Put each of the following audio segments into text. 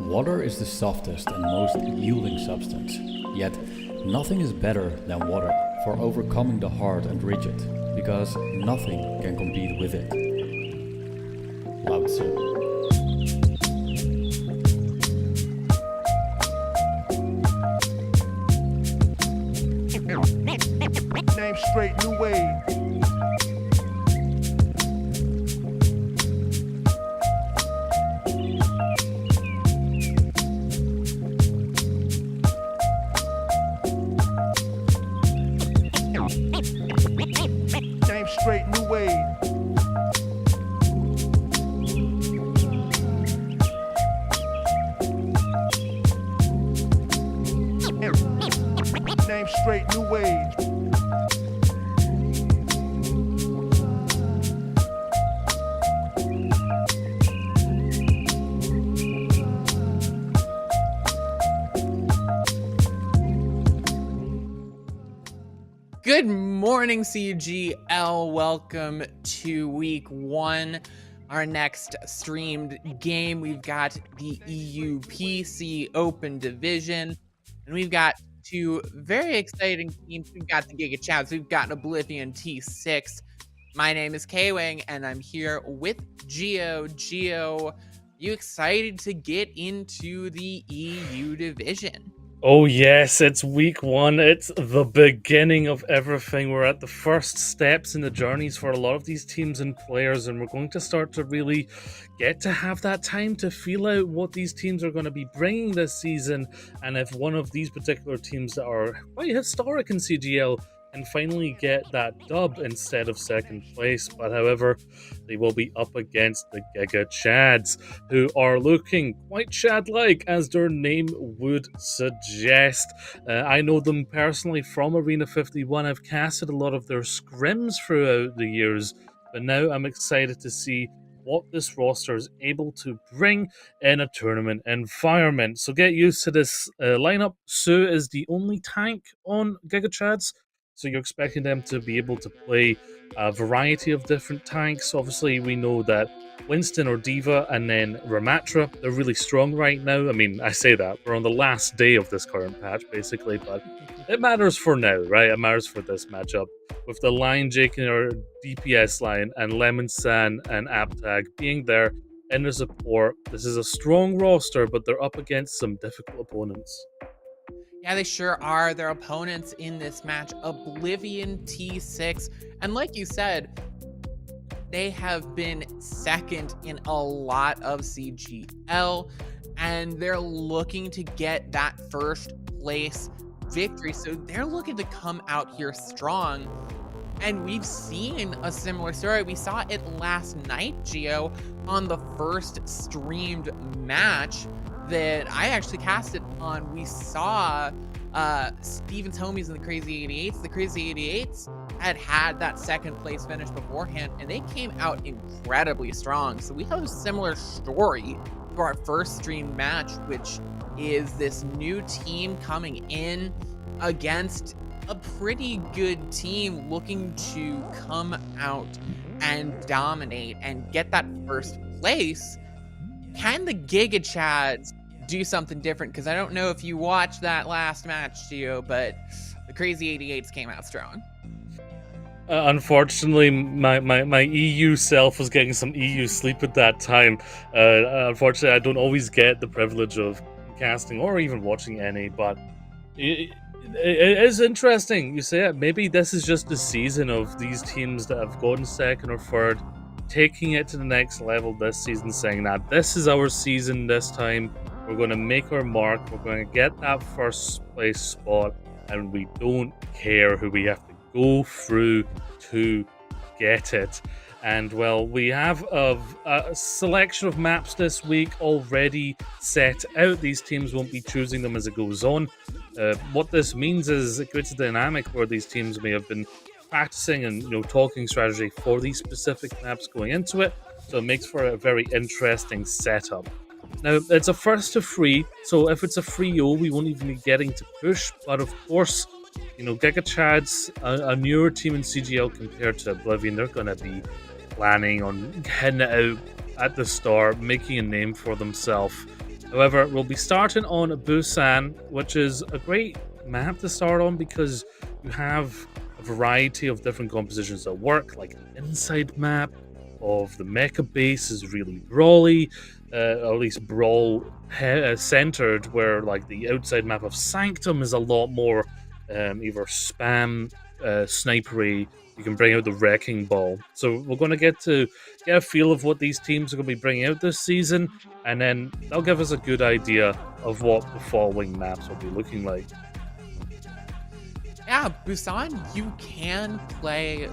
Water is the softest and most yielding substance, yet nothing is better than water for overcoming the hard and rigid, because nothing can compete with it. Lao Tzu. Name straight, new wave. Name straight, new wave. Name straight, new wave. Good morning, CGL. Welcome to week one. Our next streamed game, we've got the EU PC Open Division, and we've got two very exciting teams. We've got the Giga Chavs, we've got Oblivion T6. My name is K-Wing, and I'm here with Geo. Geo, you excited to get into the EU Division? Oh yes, it's week one. It's the beginning of everything. We're at the first steps in the journeys for a lot of these teams and players, and we're going to start to really get to have that time to feel out what these teams are going to be bringing this season, and if one of these particular teams that are quite historic in CGL and finally get that dub instead of second place. But however, they will be up against the Giga Chads, who are looking quite Chad-like, as their name would suggest. I know them personally from Arena 51. I've casted a lot of their scrims throughout the years, but now I'm excited to see what this roster is able to bring in a tournament environment. So get used to this lineup. Sue is the only tank on Giga Chads, so you're expecting them to be able to play a variety of different tanks. Obviously, we know that Winston or Diva and then Ramatra, they're really strong right now. I mean, I say that, we're on the last day of this current patch, basically, but it matters for now, right? It matters for this matchup. With the line Jake in our DPS line and Lemon San and Aptag being there in the support, this is a strong roster, but they're up against some difficult opponents. Yeah, they sure are. Their opponents in this match, Oblivion T6. And like you said, they have been second in a lot of CGL, and they're looking to get that first place victory. So they're looking to come out here strong. And we've seen a similar story. We saw it last night, Geo, on the first streamed match that I actually casted on. We saw Steven's homies in the Crazy 88s. The Crazy 88s had that second place finish beforehand, and they came out incredibly strong. So we have a similar story to our first stream match, which is this new team coming in against a pretty good team looking to come out and dominate and get that first place. Can the Giga Chads do something different? Because I don't know if you watched that last match, Gio, but the Crazy 88s came out strong. Unfortunately, my EU self was getting some EU sleep at that time. Unfortunately, I don't always get the privilege of casting or even watching any, but it is interesting. You say it. Maybe this is just the season of these teams that have gotten second or third, taking it to the next level this season, saying that this is our season this time. We're going to make our mark. We're going to get that first place spot, and we don't care who we have to go through to get it. And well, we have a selection of maps this week already set out. These teams won't be choosing them as it goes on. What this means is it creates a dynamic where these teams may have been practicing and talking strategy for these specific maps going into it. So it makes for a very interesting setup. Now, it's a first to free, so if it's a free O, we won't even be getting to push. But of course, Giga Chad's a newer team in CGL compared to Oblivion. They're going to be planning on heading it out at the start, making a name for themselves. However, we'll be starting on Busan, which is a great map to start on because you have a variety of different compositions that work, like an inside map of the mecha base is really brawly, or at least brawl centered, where like the outside map of Sanctum is a lot more either spam, snipery. You can bring out the wrecking ball. So we're going to get a feel of what these teams are going to be bringing out this season, and then that'll give us a good idea of what the following maps will be looking like. Yeah, Busan, you can play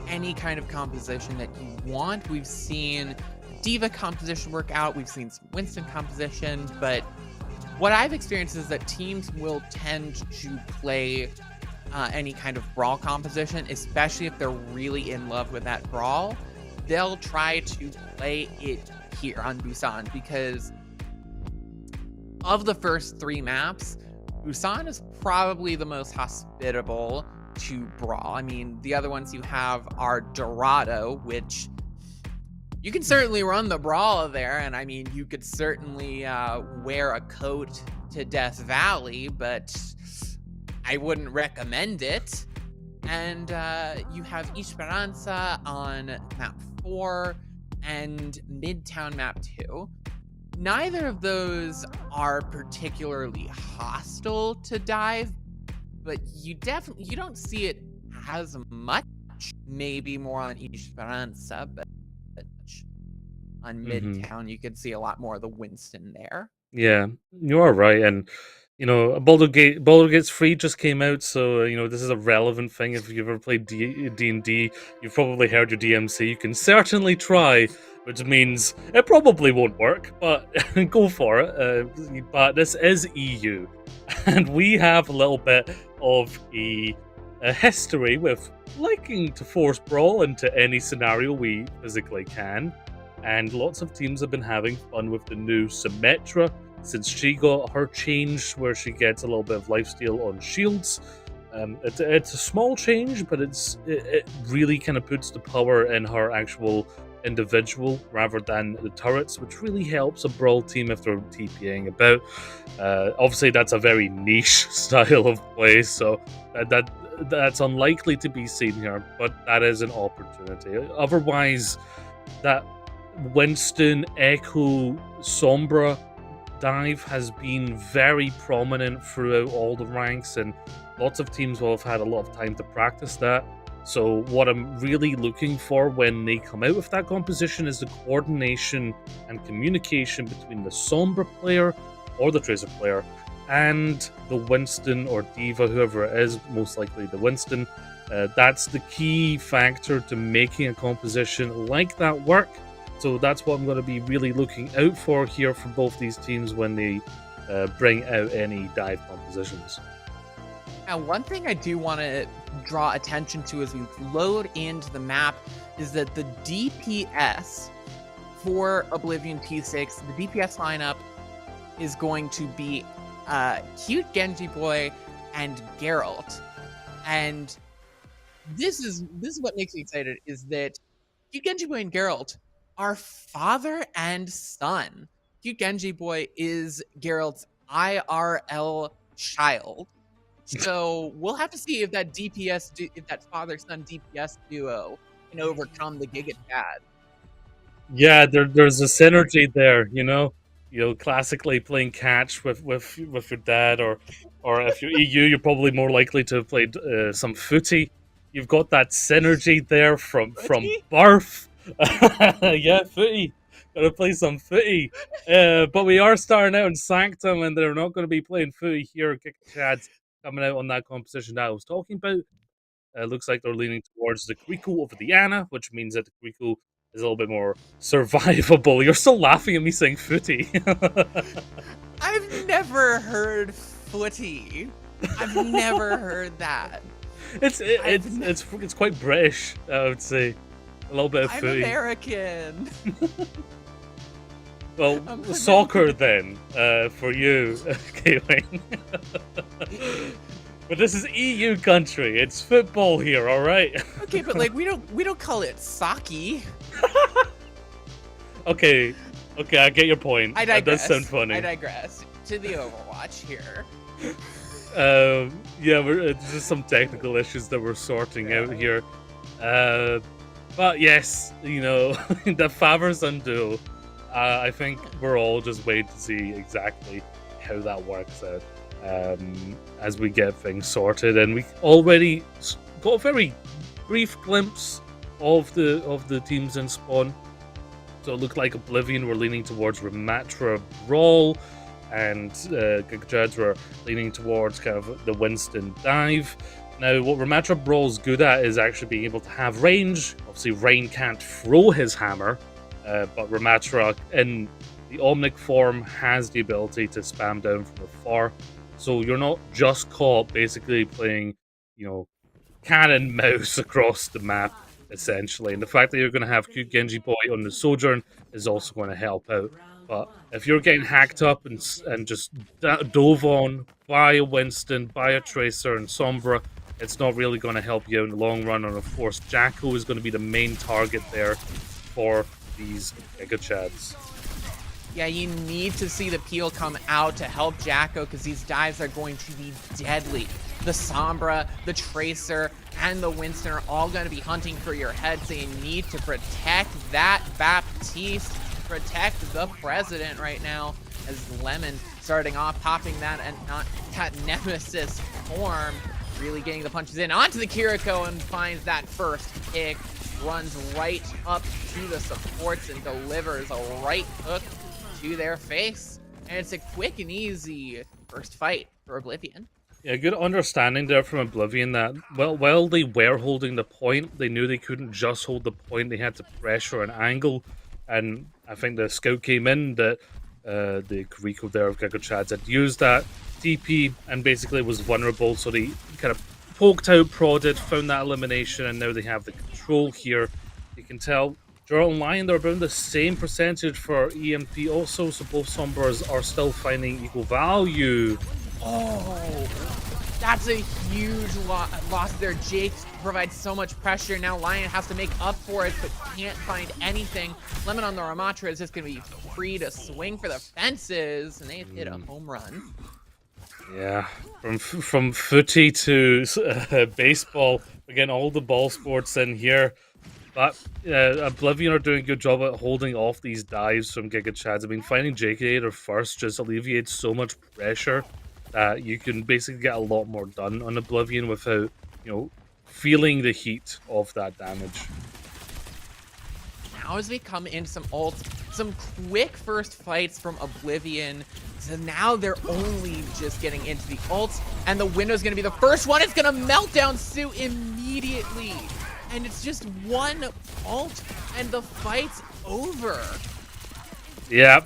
any kind of composition that you want. We've seen Diva composition work out, we've seen some Winston composition, but what I've experienced is that teams will tend to play any kind of brawl composition, especially if they're really in love with that brawl. They'll try to play it here on Busan because of the first 3 maps, Busan is probably the most hospitable to brawl. I mean, the other ones you have are Dorado, which you can certainly run the brawl there, and I mean, you could certainly wear a coat to Death Valley, but I wouldn't recommend it. And you have Esperanza on map 4 and Midtown map 2. Neither of those are particularly hostile to dive, but you don't see it as much. Maybe more on Esperanza, but on Midtown you could see a lot more of the Winston there. Yeah, you are right, and Baldur's Gate 3 just came out, so this is a relevant thing. If you've ever played D&D, you've probably heard your DMC. You can certainly try, which means it probably won't work, but go for it. But this is EU, and we have a little bit of a history with liking to force brawl into any scenario we physically can. And lots of teams have been having fun with the new Symmetra since she got her change where she gets a little bit of lifesteal on shields. It's a small change, but it really kind of puts the power in her actual individual rather than the turrets, which really helps a brawl team if they're TPing about. Obviously, that's a very niche style of play, so that's unlikely to be seen here, but that is an opportunity. Otherwise, that Winston, Echo, Sombra dive has been very prominent throughout all the ranks, and lots of teams will have had a lot of time to practice that. So what I'm really looking for when they come out with that composition is the coordination and communication between the Sombra player or the Tracer player and the Winston or Diva, whoever it is, most likely the Winston. That's the key factor to making a composition like that work. So that's what I'm going to be really looking out for here for both these teams when they bring out any dive compositions. Now, one thing I do want to draw attention to as we load into the map is that the DPS for Oblivion T6, the DPS lineup is going to be Cute Genji Boy and Geralt. And this is what makes me excited, is that Cute Genji Boy and Geralt are father and son. Cute Genji Boy is Geralt's IRL child. So we'll have to see if that if that father-son DPS duo can overcome the Giga Chad. Yeah, there's a synergy there, classically playing catch with your dad, or if you're EU, you're probably more likely to have played some footy. You've got that synergy there from birth. Yeah, footy. Gotta play some footy. But we are starting out in Sanctum, and they're not going to be playing footy here. Giga Chad's coming out on that composition that I was talking about. Looks like they're leaning towards the Kriku over the Ana, which means that the Kriku is a little bit more survivable. You're still laughing at me saying footy. I've never heard footy. I've never heard that. It's quite British, I would say. A little bit of I'm footy. American. Well, soccer then, for you, Caitlin. But this is EU country. It's football here, all right? Okay, but we don't call it sake. Okay, Okay, I get your point. I That digress. does sound funny. I digress. To the Overwatch here. Yeah, it's just some technical issues that we're sorting out here. But yes, you know, the Favors undo. I think we're all just waiting to see exactly how that works out as we get things sorted. And we already got a very brief glimpse of the teams in spawn. So it looked like Oblivion were leaning towards Ramatra Brawl, and Giga were leaning towards kind of the Winston dive. Now, what Ramatra Brawl's good at is actually being able to have range. Obviously, Rain can't throw his hammer, but Ramatra in the Omnic form has the ability to spam down from afar. So you're not just caught basically playing, you know, cat and mouse across the map, essentially. And the fact that you're going to have cute Genji Boy on the Sojourn is also going to help out. But if you're getting hacked up and just dove on by a Winston, by a Tracer and Sombra, it's not really going to help you out in the long run. And of course, Jacko is going to be the main target there for these Giga Chads. Yeah, you need to see the peel come out to help Jacko because these dives are going to be deadly. The Sombra, the Tracer, and the Winston are all going to be hunting for your head, so you need to protect that Baptiste, protect the president right now, as Lemon starting off, popping that and not that Nemesis form, really getting the punches in onto the Kiriko and finds that first pick, runs right up to the supports and delivers a right hook to their face, and it's a quick and easy first fight for Oblivion. Yeah, good understanding there from Oblivion that, well, while they were holding the point, they knew they couldn't just hold the point, they had to pressure an angle, and I think the scout came in that the Kiriko there of Giga Chads had used that TP and basically was vulnerable, so they kind of poked out, prodded, found that elimination, and now they have the control here. You can tell Gerald and Lion, they're about the same percentage for EMP also, so both Sombras are still finding equal value. Oh, that's a huge loss there. Jake provides so much pressure. Now Lion has to make up for it, but can't find anything. Lemon on the Ramatra is just going to be free to swing for the fences, and they've hit a home run. Yeah, from footy to baseball, we're getting all the ball sports in here. But Oblivion are doing a good job at holding off these dives from Giga Chads. I mean, finding JKator first just alleviates so much pressure that you can basically get a lot more done on Oblivion without, you know, feeling the heat of that damage. Now as we come into some ults, some quick first fights from Oblivion. So now they're only just getting into the ults, and the window's going to be the first one. It's going to melt down Sue immediately. And it's just one ult, and the fight's over. Yeah,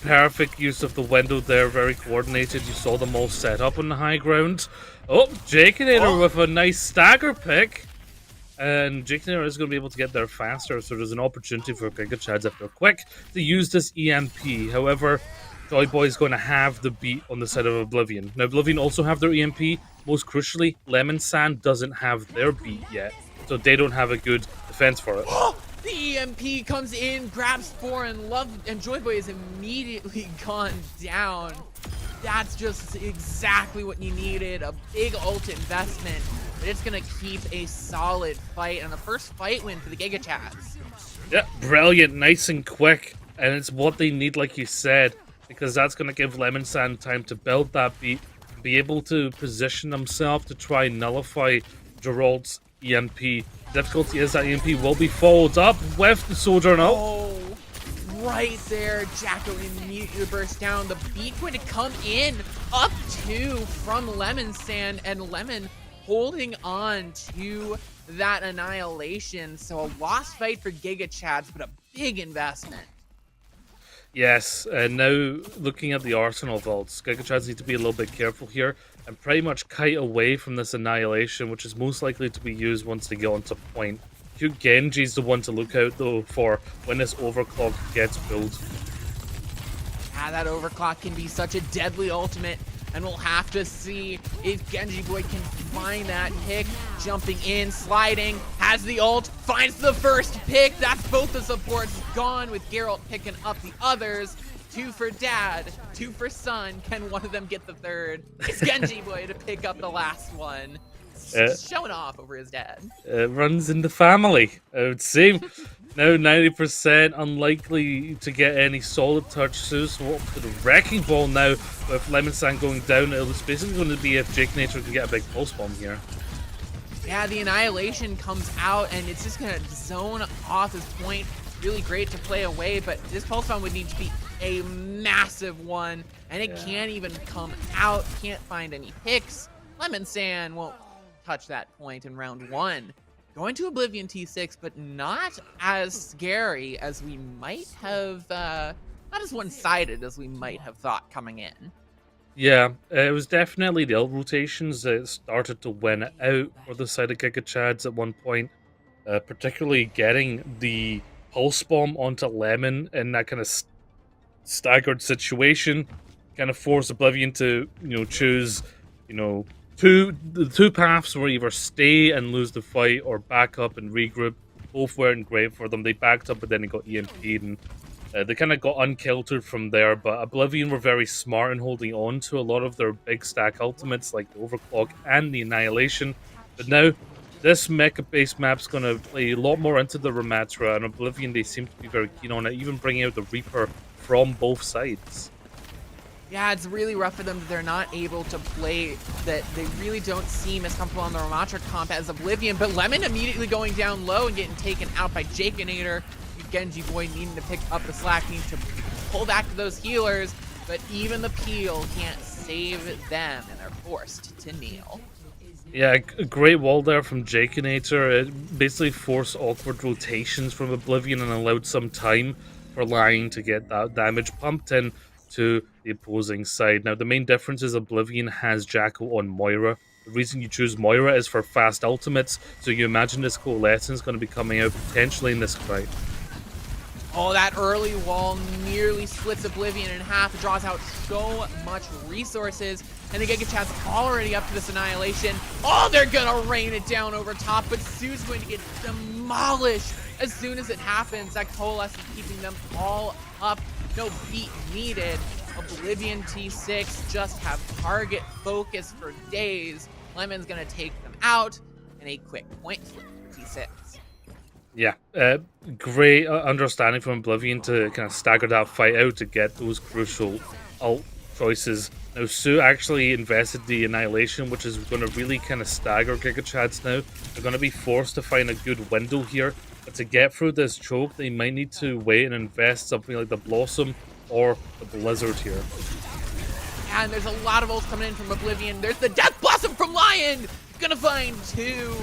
perfect use of the window there, very coordinated. You saw them all set up on the high ground. Oh, JKator with a nice stagger pick. And JKator is going to be able to get there faster, so there's an opportunity for Giga Chads if they're quick to use this EMP. However, Joy Boy is going to have the beat on the side of Oblivion. Now, Oblivion also have their EMP. Most crucially, Lemon Sand doesn't have their beat yet, so they don't have a good defense for it. The EMP comes in, grabs four, and Joy Boy is immediately gone down. That's just exactly what you needed, a big ult investment, but it's gonna keep a solid fight, and the first fight win for the Giga Chads. Yeah, brilliant, nice and quick, and it's what they need, like you said, because that's gonna give Lemon Sand time to build that beat, be able to position themselves to try and nullify Gerald's EMP. Difficulty is that EMP will be followed up with the Sojourn out. Oh, right there, Jacko immediately bursts down. The beat going to come in, up two from Lemon Sand, and Lemon holding on to that annihilation. So a lost fight for Giga Chads, but a big investment. Yes, and now looking at the Arsenal vaults, Giga Chads need to be a little bit careful here and pretty much kite away from this annihilation, which is most likely to be used once they get onto point. Cute Genji's the one to look out though for when this overclock gets built. Yeah, that overclock can be such a deadly ultimate. And we'll have to see if Genji Boy can find that pick. Jumping in, sliding, has the ult, finds the first pick. That's both the supports gone, with Geralt picking up the others. 2 for dad, 2 for son. Can one of them get the third? It's Genji Boy to pick up the last one. Showing off over his dad. It runs in the family, I would say. Now 90%, unlikely to get any solid touch. Zeus will up to the Wrecking Ball now, with Lemon Sand going down. It's basically going to be if Jake Nature can get a big pulse bomb here. Yeah, the Annihilation comes out, and it's just going to zone off his point. Really great to play away, but this pulse bomb would need to be a massive one, and it can't even come out. Can't find any hits. Lemon Sand won't touch that point in round 1. Going to Oblivion T6, but not as scary as we might have, not as one-sided as we might have thought coming in. Yeah, it was definitely the ult rotations that started to win out for the side of Giga Chads at one point, particularly getting the pulse bomb onto Lemon in that kind of staggered situation, kind of forced Oblivion to, choose, the two paths were either stay and lose the fight or back up and regroup. Both weren't great for them. They backed up, but then they got EMP'd, and they kind of got unkiltered from there. But Oblivion were very smart in holding on to a lot of their big stack ultimates, like the Overclock and the Annihilation. But now, this mecha-based map's going to play a lot more into the Ramatra, and Oblivion, they seem to be very keen on it, even bringing out the Reaper from both sides. Yeah, it's really rough for them that they're not able to play, that they really don't seem as comfortable on the Ramatra comp as Oblivion, but Lemon immediately going down low and getting taken out by Jakinator. Genji Boy needing to pick up the slack, needs to pull back to those healers, but even the peel can't save them, and they're forced to kneel. Yeah, a great wall there from Jakinator. It basically forced awkward rotations from Oblivion and allowed some time for Lion to get that damage pumped in to the opposing side. Now, the main difference is Oblivion has Jackal on Moira. The reason you choose Moira is for fast ultimates, so you imagine this Coalescence is going to be coming out potentially in this fight. Oh, that early wall nearly splits Oblivion in half. It draws out so much resources, and the Giga Chad's already up to this Annihilation. Oh, they're gonna rain it down over top, but Sue's going to get demolished as soon as it happens. That Coalescence keeping them all up. No beat needed. Oblivion T6 just have target focus for days. Lemon's gonna take them out in a quick point flip for T6. Yeah, great understanding from Oblivion to kind of stagger that fight out to get those crucial ult choices. Now, Sue actually invested the Annihilation, which is going to really kind of stagger Giga Chads now. They're going to be forced to find a good window here. But to get through this choke, they might need to wait and invest something like the Blossom or the Blizzard here. And there's a lot of ults coming in from Oblivion. There's the Death Blossom from Lion! Gonna find 2.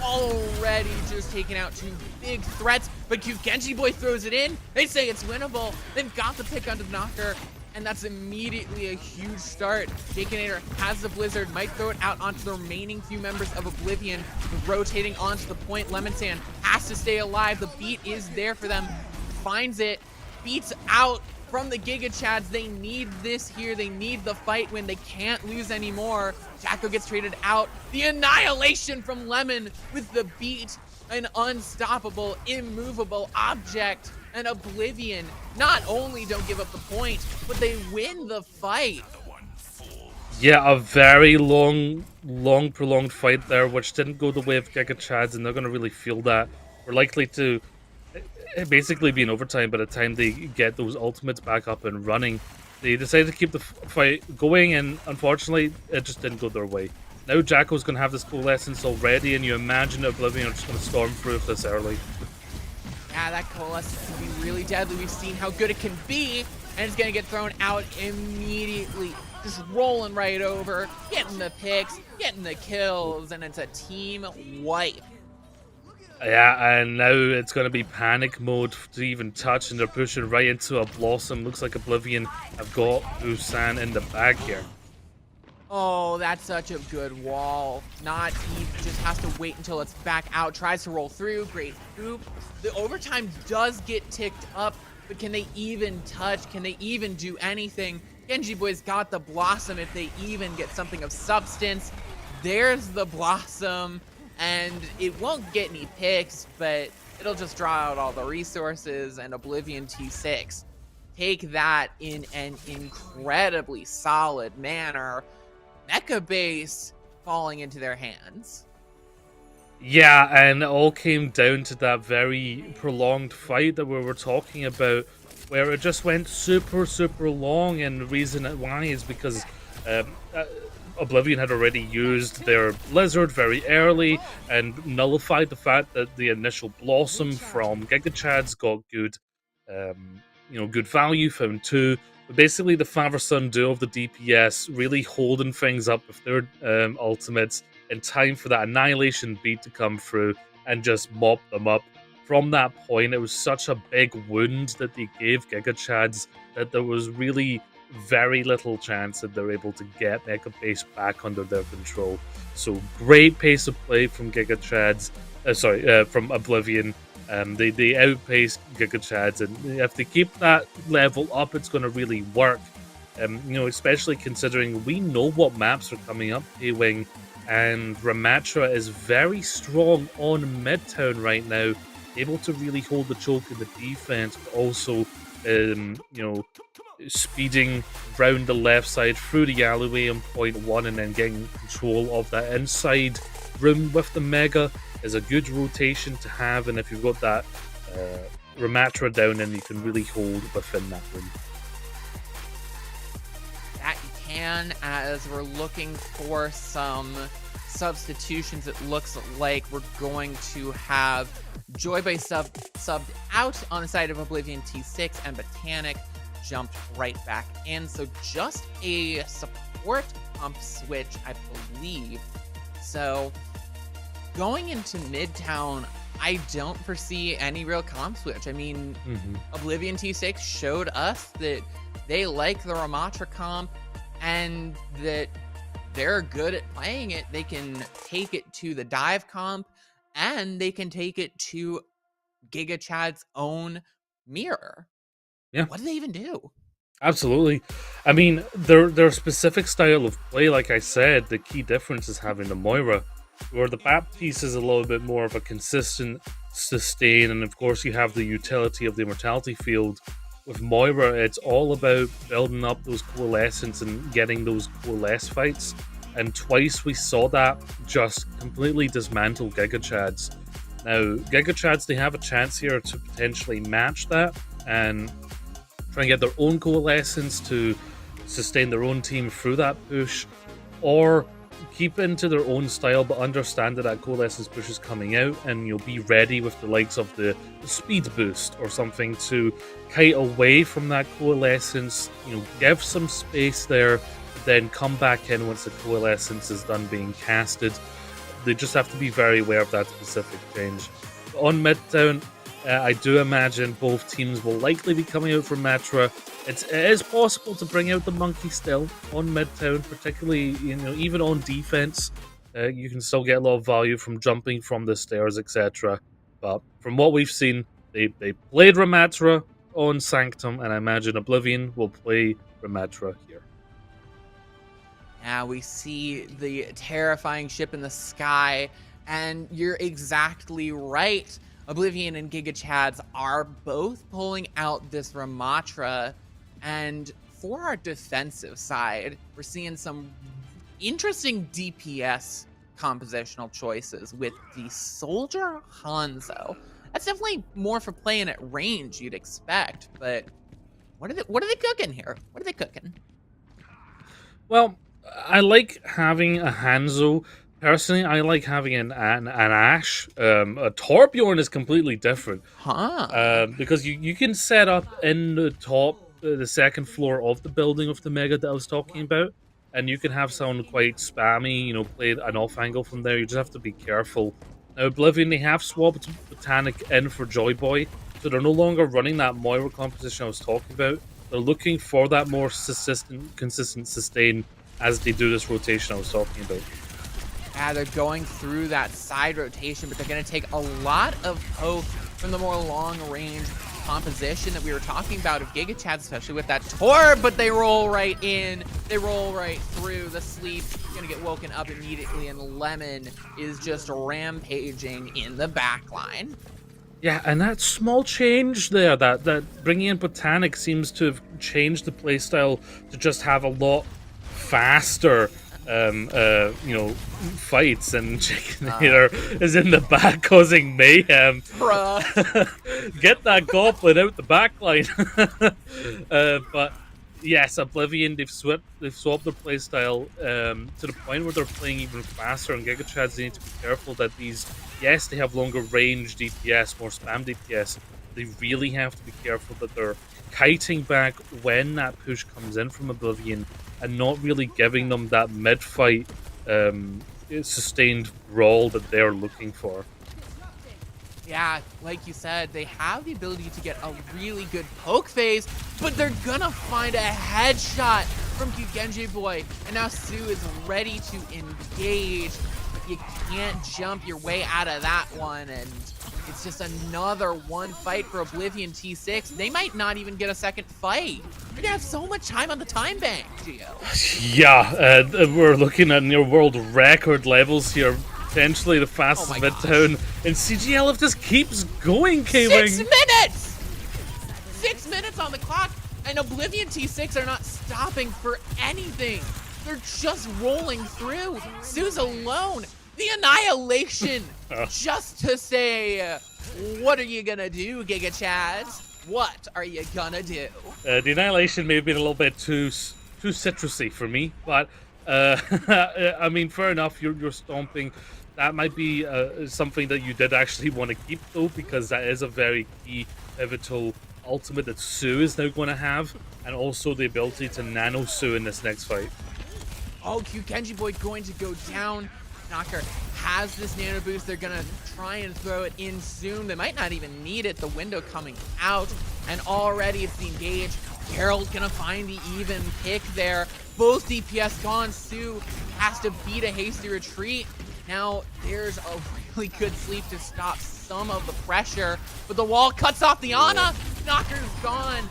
Already just taking out 2 big threats, but cute Genji Boy throws it in. They say it's winnable. They've got the pick onto the knocker, and that's immediately a huge start. Jakinator has the Blizzard, might throw it out onto the remaining few members of Oblivion, rotating onto the point. Lemon Sand has to stay alive. The beat is there for them. Finds it, beats out from the Giga Chads. They need this here. They need the fight when they can't lose anymore. Jacko gets traded out. The Annihilation from Lemon with the beat. An unstoppable, immovable object. And Oblivion not only don't give up the point, but they win the fight. Yeah, a very long prolonged fight there, which didn't go the way of Giga Chads, and they're going to really feel that. We're likely to basically be in overtime by the time they get those ultimates back up and running. They decided to keep the fight going, and unfortunately, it just didn't go their way. Now Jacko's going to have this Coalescence already, and you imagine Oblivion are just going to storm through if this early. Yeah, that Coalescence can be really deadly. We've seen how good it can be, and it's going to get thrown out immediately. Just rolling right over, getting the picks, getting the kills, and it's a team wipe. Yeah, and now it's going to be panic mode to even touch, and they're pushing right into a Blossom. Looks like Oblivion have got Busan in the bag here. Oh, that's such a good wall. Not even, just has to wait until it's back out. Tries to roll through, great scoop. The overtime does get ticked up, but can they even touch? Can they even do anything? Genji Boy's got the Blossom if they even get something of substance. There's the Blossom, and it won't get any picks, but it'll just draw out all the resources, and Oblivion T6 take that in an incredibly solid manner. Mecha base falling into their hands. Yeah, and it all came down to that very prolonged fight that we were talking about, where it just went super, super long, and the reason why is because Oblivion had already used their Blizzard very early and nullified the fact that the initial Blossom from Giga Chads got good, good value, found 2. But basically, the father-son duo of the DPS really holding things up with their ultimates in time for that Annihilation beat to come through and just mop them up. From that point, it was such a big wound that they gave Giga Chads that there was really very little chance that they're able to get Mecha Base back under their control. So great pace of play from Giga Chads, from Oblivion. They outpaced Giga Chads, and if they keep that level up, it's going to really work. Especially considering we know what maps are coming up, K-Wing, and Ramatra is very strong on Midtown right now, able to really hold the choke in the defense, but also, speeding round the left side through the alleyway on point 1 and then getting control of that inside room with the Mega is a good rotation to have, and if you've got that Ramatra down, then you can really hold within that room. That you can, as we're looking for some substitutions. It looks like we're going to have Joyboy subbed out on the side of Oblivion T6, and Botanic jumped right back in. So just a support pump switch, I believe. So going into Midtown, I don't foresee any real comp switch. I mean, Oblivion T6 showed us that they like the Ramatra comp and that they're good at playing it. They can take it to the dive comp and they can take it to Giga Chad's own mirror. Yeah. What do they even do? Absolutely. I mean, their specific style of play, like I said, the key difference is having the Moira, where the Baptiste is a little bit more of a consistent sustain, and of course you have the utility of the Immortality field. With Moira, it's all about building up those coalescence and getting those coalesce fights, and twice we saw that just completely dismantle Giga Chads. Now, Giga Chads, they have a chance here to potentially match that and try and get their own coalescence to sustain their own team through that push, or keep into their own style but understand that coalescence push is coming out, and you'll be ready with the likes of the speed boost or something to kite away from that coalescence, give some space there, then come back in once the coalescence is done being casted. They just have to be very aware of that specific change. On Midtown, I do imagine both teams will likely be coming out from Matra. It is possible to bring out the Monkey still on Midtown, particularly, even on defense. You can still get a lot of value from jumping from the stairs, etc. But from what we've seen, they played Ramatra on Sanctum, and I imagine Oblivion will play Ramatra here. Yeah, we see the terrifying ship in the sky, and you're exactly right. Oblivion and Giga Chads are both pulling out this Ramatra, and for our defensive side, we're seeing some interesting DPS compositional choices with the Soldier Hanzo. That's definitely more for playing at range, you'd expect, but what are they cooking here? What are they cooking? Well, I like having a Hanzo. Personally, I like having an Ashe. A Torbjorn is completely different. Because you can set up in the top, the second floor of the building of the Mega that I was talking about, and you can have someone quite spammy, play an off angle from there. You just have to be careful. Now, Oblivion, they have swapped Botanic in for Joyboy, so they're no longer running that Moira composition I was talking about. They're looking for that more consistent sustain as they do this rotation I was talking about. Yeah, they're going through that side rotation, but they're going to take a lot of poke from the more long-range composition that we were talking about of Giga Chad, especially with that torp, but they roll right in. They roll right through. The sleep gonna get woken up immediately, and Lemon is just rampaging in the back line. Yeah, and that small change there, that bringing in Botanic seems to have changed the playstyle to just have a lot faster fights, and Chickenator is in the back causing mayhem. Bruh. Get that goblin out the back line. But yes, Oblivion, they've swapped their playstyle to the point where they're playing even faster, and Giga Chads, they need to be careful that these, yes, they have longer range DPS, more spam DPS. They really have to be careful that they're kiting back when that push comes in from Oblivion and not really giving them that mid-fight sustained brawl that they're looking for. Yeah, like you said, they have the ability to get a really good poke phase, but they're gonna find a headshot from Genji Boy, and now Sue is ready to engage. You can't jump your way out of that one, and it's just another one fight for Oblivion T6. They might not even get a second fight. They're gonna have so much time on the time bank, Gio. Yeah, we're looking at near world record levels here. Potentially the fastest midtown in CGL if this keeps going, K-Wing. 6 minutes! 6 minutes on the clock, and Oblivion T6 are not stopping for anything. They're just rolling through. Sue's alone. The annihilation. Just to say, what are you gonna do, Giga Chads? What are you gonna do? The annihilation may have been a little bit too citrusy for me, but I mean, fair enough. You're stomping. That might be something that you did actually want to keep, though, because that is a very key, pivotal ultimate that Sue is now going to have, and also the ability to nano Sue in this next fight. Oh, Genji Boy going to go down. Knocker has this nano boost. They're going to try and throw it in soon. They might not even need it. The window coming out, and already it's the engage. Carol's going to find the even pick there. Both DPS gone. Sue has to beat a hasty retreat. Now, there's a really good sleep to stop some of the pressure, but the wall cuts off the Ana. Knocker's gone.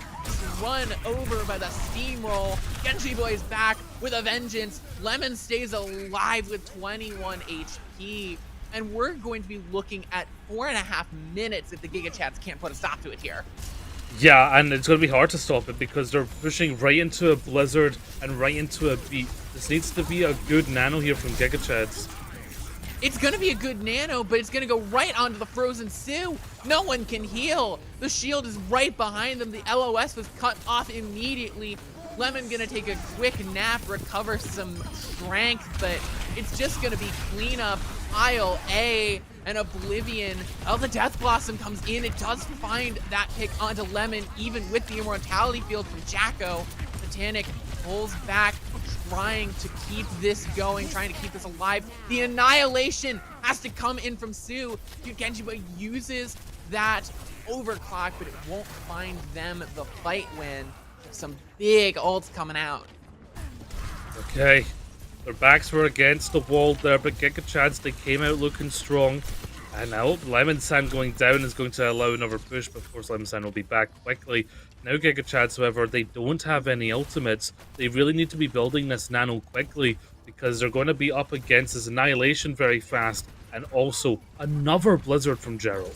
Run over by the steamroll. Genji Boy's back with a vengeance. Lemon stays alive with 21 HP. And we're going to be looking at 4.5 minutes if the Giga Chats can't put a stop to it here. Yeah, and it's going to be hard to stop it because they're pushing right into a blizzard and right into a beat. This needs to be a good nano here from Giga Chads. It's going to be a good nano, but it's going to go right onto the Frozen Sue. No one can heal. The shield is right behind them. The LOS was cut off immediately. Lemon going to take a quick nap, recover some strength, but it's just going to be cleanup. Pile A and Oblivion. Oh, the Death Blossom comes in. It does find that pick onto Lemon, even with the Immortality Field from Jacko. Botanic pulls back, trying to keep this going, trying to keep this alive. The annihilation has to come in from Sue. Genji Boy uses that overclock, but it won't find them the fight win. Some big ults coming out. Okay, their backs were against the wall there, but Giga Chads, they came out looking strong. And now Lemon San going down is going to allow another push, but of course Lemon San will be back quickly. Now Giga Chads, however, they don't have any ultimates. They really need to be building this nano quickly because they're going to be up against this annihilation very fast, and also another blizzard from Gerald.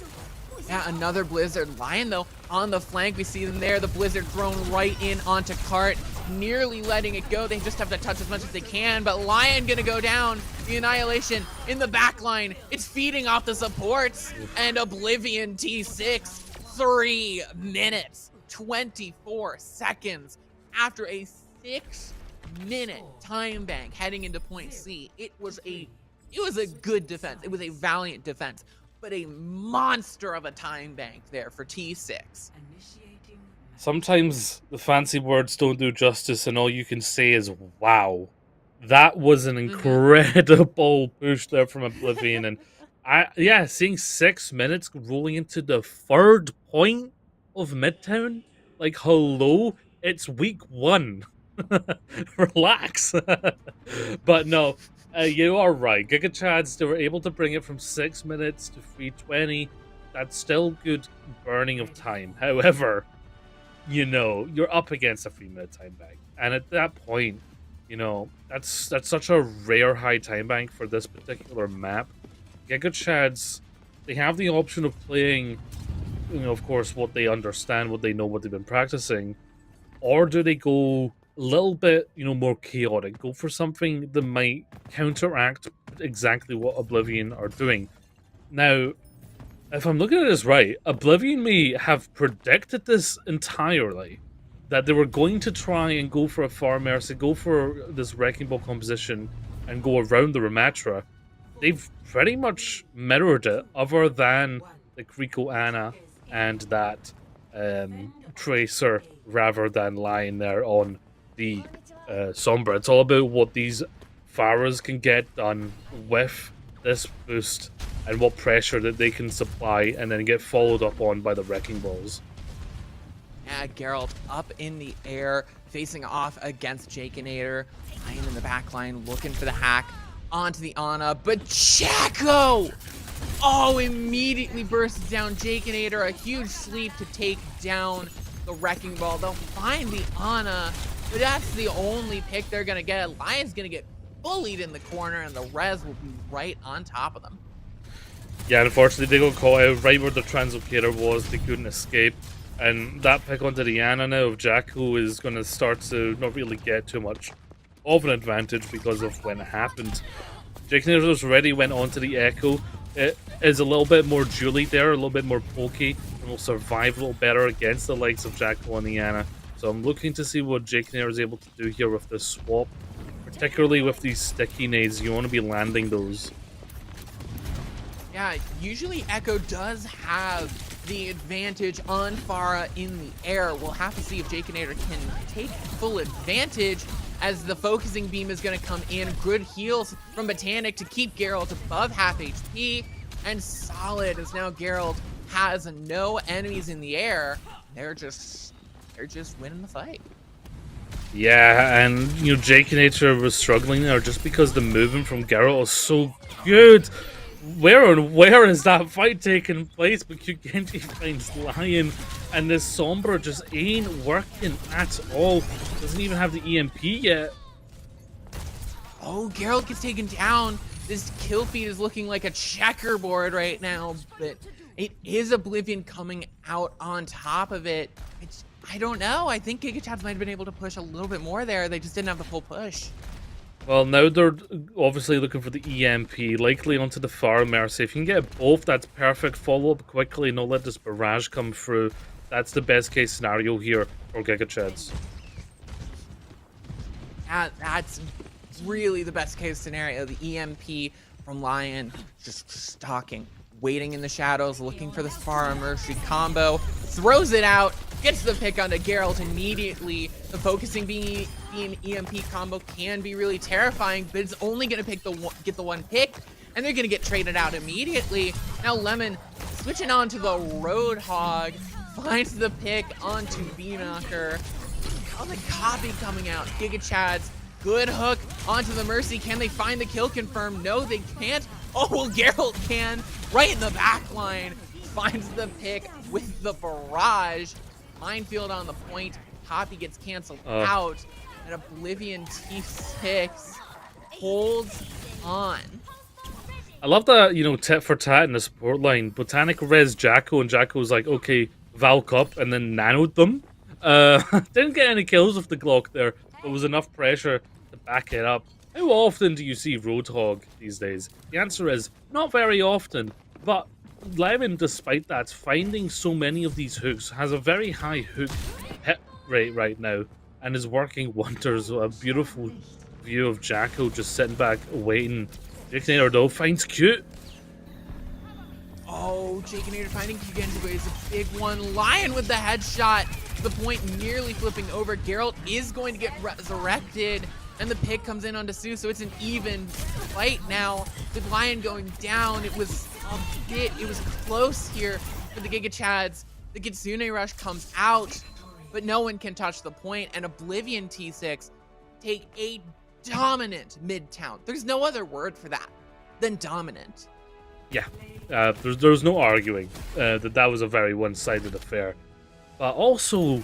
Yeah, another Blizzard. Lion, though, on the flank. We see them there. The Blizzard thrown right in onto Cart, nearly letting it go. They just have to touch as much as they can, but Lion gonna go down. The Annihilation in the back line. It's feeding off the supports, and Oblivion T6, 3 minutes, 24 seconds after a 6-minute time bank heading into point C. It was a good defense. It was a valiant defense, but a monster of a time bank there for T6. Sometimes the fancy words don't do justice, and all you can say is, wow. That was an incredible push there from Oblivion. And seeing 6 minutes rolling into the third point of Midtown, like, hello, it's week 1. Relax. But no, you are right. Giga Chads, they were able to bring it from 6 minutes to 3:20. That's still good burning of time. However, you're up against a 3-minute time bank. And at that point, that's such a rare high time bank for this particular map. Giga Chads, they have the option of playing, of course, what they understand, what they know, what they've been practicing, or do they go a little bit, more chaotic, go for something that might counteract exactly what Oblivion are doing. Now, if I'm looking at this right, Oblivion may have predicted this entirely, that they were going to try and go for a Far Mercy, go for this Wrecking Ball composition, and go around the Ramatra. They've pretty much mirrored it, other than the Rico Ana and that Tracer, rather than lying there on the Sombra. It's all about what these Pharahs can get done with this boost and what pressure that they can supply, and then get followed up on by the Wrecking Balls. Yeah, Geralt up in the air, facing off against Jakinator. Lion in the back line, looking for the hack onto the Ana, but Jacko! Oh, immediately bursts down Jakinator. A huge sleep to take down the Wrecking Ball. They'll find the Ana, but that's the only pick they're gonna get. Lion's gonna get bullied in the corner, and the res will be right on top of them. Yeah, unfortunately, they got caught out right where the translocator was. They couldn't escape. And that pick onto the Ana now of Jacko is going to start to not really get too much of an advantage because of when it happened. Jakinator was ready, went onto the Echo. It is a little bit more dually there, a little bit more pokey, and will survive a little better against the likes of Jacko and the Ana. So I'm looking to see what Jakinator is able to do here with this swap. Particularly with these sticky nades, you want to be landing those. Yeah, usually Echo does have the advantage on Pharah in the air. We'll have to see if Jakinator can take full advantage, as the focusing beam is going to come in. Good heals from Botanic to keep Geralt above half HP, and solid as now Geralt has no enemies in the air. They're just winning the fight. Yeah, and Jakinator was struggling there just because the movement from Geralt was so good. Where is that fight taking place? But Genji finds Lion, and this Sombra just ain't working at all. Doesn't even have the EMP yet. Oh, Geralt gets taken down. This kill feed is looking like a checkerboard right now, but it is Oblivion coming out on top of it. I don't know. I think Giga Chads might have been able to push a little bit more there. They just didn't have the full push. Well, now they're obviously looking for the EMP, likely onto the Far Mercy. If you can get both, that's perfect. Follow up quickly, not let this barrage come through. That's the best case scenario here for Giga Chads. That's really the best case scenario. The EMP from Lion just stalking, waiting in the shadows, looking for this Far Mercy combo, throws it out, gets the pick onto Geralt immediately. The focusing being an EMP combo can be really terrifying, but it's only going to get the one pick, and they're going to get traded out immediately. Now Lemon switching on to the Roadhog, finds the pick onto B-Knocker. Oh, the copy coming out. Giga Chads, good hook onto the Mercy. Can they find the kill confirm? No, they can't. Oh, well, Geralt can. Right in the back line. Finds the pick with the barrage. Minefield on the point. Copy gets canceled out. And Oblivion T6 holds on. I love that, tit for tat in the support line. Botanic res Jacko, and Jacko's like, okay, Valk up, and then nanoed them. Didn't get any kills with the Glock there, but was enough pressure to back it up. How often do you see Roadhog these days? The answer is not very often, but Lemon, despite that, finding so many of these hooks, has a very high hook hit rate right now, and is working wonders. A beautiful view of Jacko just sitting back waiting. Jakinator though finds cute. Oh, Jakinator finding Kugenjigo is a big one. Lion with the headshot. The point nearly flipping over. Geralt is going to get resurrected, and the pick comes in onto Sue, so it's an even fight now. With Lion going down, it was close here for the Giga Chads. The Kitsune Rush comes out, but no one can touch the point, and Oblivion T6 take a dominant mid-town. There's no other word for that than dominant. Yeah, there's no arguing that was a very one-sided affair. But also,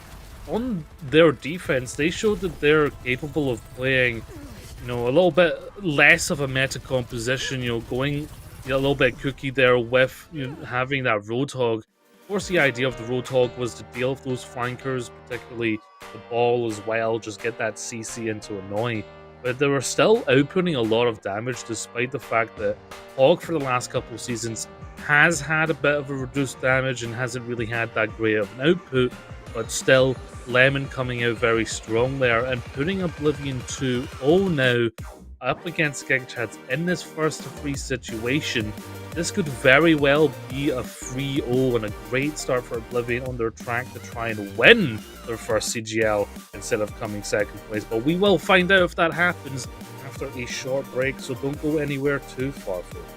on their defense, they showed that they're capable of playing, a little bit less of a meta composition, going a little bit cookie there with having that Roadhog. Of course, the idea of the Roadhog was to deal with those flankers, particularly the ball as well, just get that CC into annoy. But they were still outputting a lot of damage despite the fact that Hog for the last couple of seasons has had a bit of a reduced damage and hasn't really had that great of an output, but still Lemon coming out very strong there and putting Oblivion 2-0 now up against GigaChats in this first to three situation. This could very well be a 3-0 and a great start for Oblivion on their track to try and win their first CGL instead of coming second place. But we will find out if that happens after a short break, so don't go anywhere too far, folks.